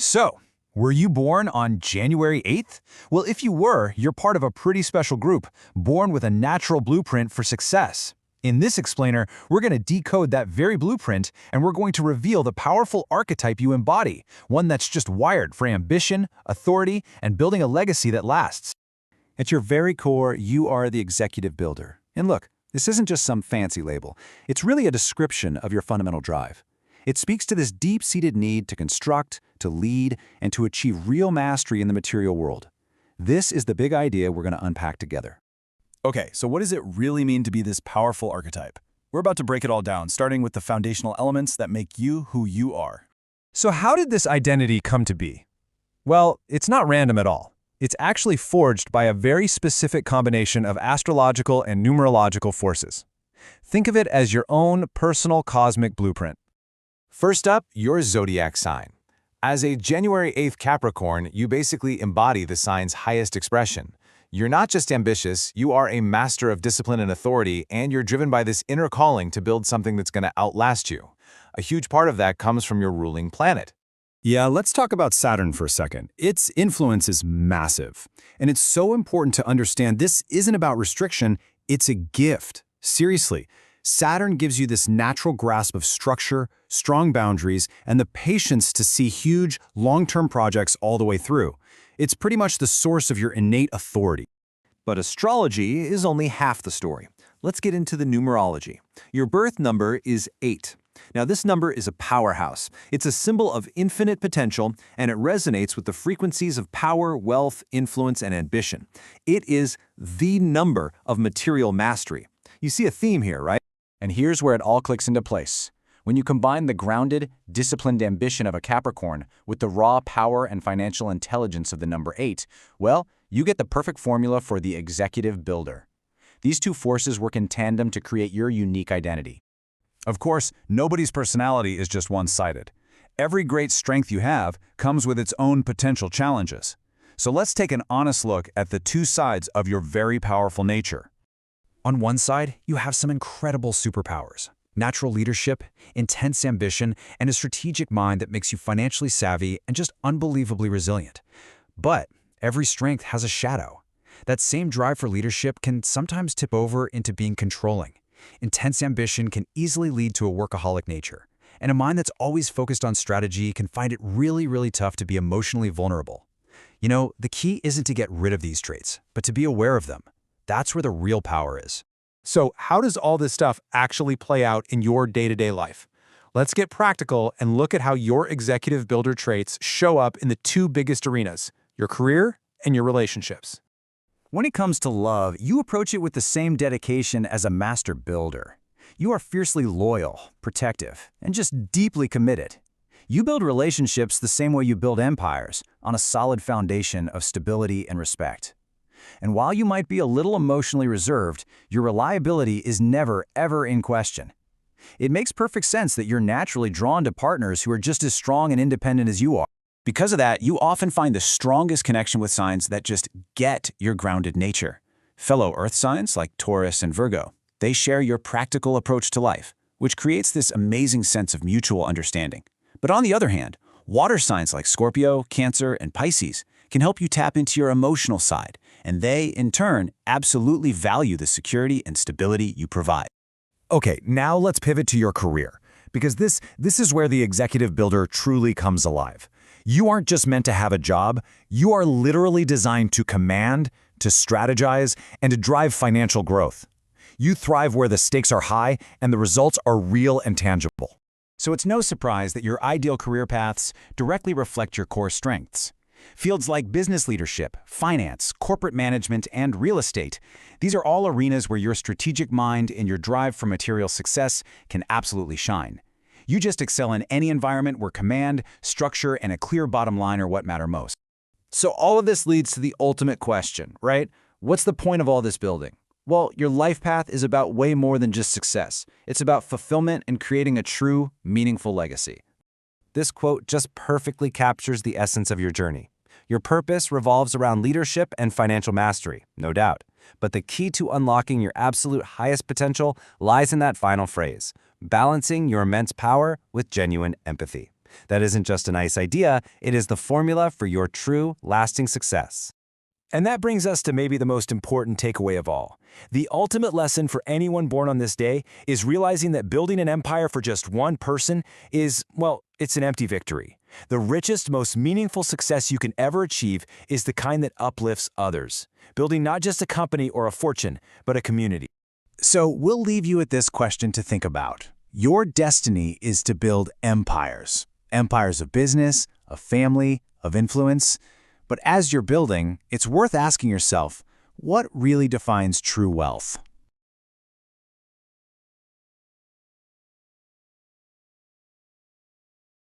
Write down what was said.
So, were you born on January 8th? Well, if you were, you're part of a pretty special group, born with a natural blueprint for success. In this explainer, we're going to decode that very blueprint, and we're going to reveal the powerful archetype you embody, one that's just wired for ambition, authority, and building a legacy that lasts. At your very core, you are the executive builder. And look, this isn't just some fancy label. It's really a description of your fundamental drive. It speaks to this deep-seated need to construct, to lead, and to achieve real mastery in the material world. This is the big idea we're going to unpack together. Okay, so what does it really mean to be this powerful archetype? We're about to break it all down, starting with the foundational elements that make you who you are. So how did this identity come to be? Well, it's not random at all. It's actually forged by a very specific combination of astrological and numerological forces. Think of it as your own personal cosmic blueprint. First up, your zodiac sign. As a January 8th Capricorn, you basically embody the sign's highest expression. You're not just ambitious, you are a master of discipline and authority, and you're driven by this inner calling to build something that's going to outlast you. A huge part of that comes from your ruling planet. Yeah, let's talk about Saturn for a second. Its influence is massive. And it's so important to understand this isn't about restriction, it's a gift. Seriously, Saturn gives you this natural grasp of structure, strong boundaries, and the patience to see huge, long-term projects all the way through. It's pretty much the source of your innate authority. But astrology is only half the story. Let's get into the numerology. Your birth number is 8. Now, this number is a powerhouse. It's a symbol of infinite potential, and it resonates with the frequencies of power, wealth, influence, and ambition. It is the number of material mastery. You see a theme here, right? And here's where it all clicks into place. When you combine the grounded, disciplined ambition of a Capricorn with the raw power and financial intelligence of the number 8, well, you get the perfect formula for the executive builder. These two forces work in tandem to create your unique identity. Of course, nobody's personality is just one-sided. Every great strength you have comes with its own potential challenges. So let's take an honest look at the two sides of your very powerful nature. On one side, you have some incredible superpowers. Natural leadership, intense ambition, and a strategic mind that makes you financially savvy and just unbelievably resilient. But every strength has a shadow. That same drive for leadership can sometimes tip over into being controlling. Intense ambition can easily lead to a workaholic nature. And a mind that's always focused on strategy can find it really tough to be emotionally vulnerable. You know, the key isn't to get rid of these traits, but to be aware of them. That's where the real power is. So how does all this stuff actually play out in your day-to-day life? Let's get practical and look at how your executive builder traits show up in the two biggest arenas, your career and your relationships. When it comes to love, you approach it with the same dedication as a master builder. You are fiercely loyal, protective, and just deeply committed. You build relationships the same way you build empires, on a solid foundation of stability and respect. And while you might be a little emotionally reserved, your reliability is never, ever in question. It makes perfect sense that you're naturally drawn to partners who are just as strong and independent as you are. Because of that, you often find the strongest connection with signs that just get your grounded nature. Fellow Earth signs like Taurus and Virgo, they share your practical approach to life, which creates this amazing sense of mutual understanding. But on the other hand, water signs like Scorpio, Cancer, and Pisces can help you tap into your emotional side, and they, in turn, absolutely value the security and stability you provide. Okay, now let's pivot to your career, because this is where the executive builder truly comes alive. You aren't just meant to have a job, you are literally designed to command, to strategize, and to drive financial growth. You thrive where the stakes are high and the results are real and tangible. So it's no surprise that your ideal career paths directly reflect your core strengths. Fields like business leadership, finance, corporate management, and real estate, these are all arenas where your strategic mind and your drive for material success can absolutely shine. You just excel in any environment where command, structure, and a clear bottom line are what matter most. So all of this leads to the ultimate question, right? What's the point of all this building? Well, your life path is about way more than just success. It's about fulfillment and creating a true, meaningful legacy. This quote just perfectly captures the essence of your journey. Your purpose revolves around leadership and financial mastery, no doubt. But the key to unlocking your absolute highest potential lies in that final phrase, balancing your immense power with genuine empathy. That isn't just a nice idea, it is the formula for your true, lasting success. And that brings us to maybe the most important takeaway of all. The ultimate lesson for anyone born on this day is realizing that building an empire for just one person is, well, it's an empty victory. The richest, most meaningful success you can ever achieve is the kind that uplifts others, building not just a company or a fortune, but a community. So we'll leave you with this question to think about. Your destiny is to build empires. Empires of business, of family, of influence. But as you're building, it's worth asking yourself, what really defines true wealth?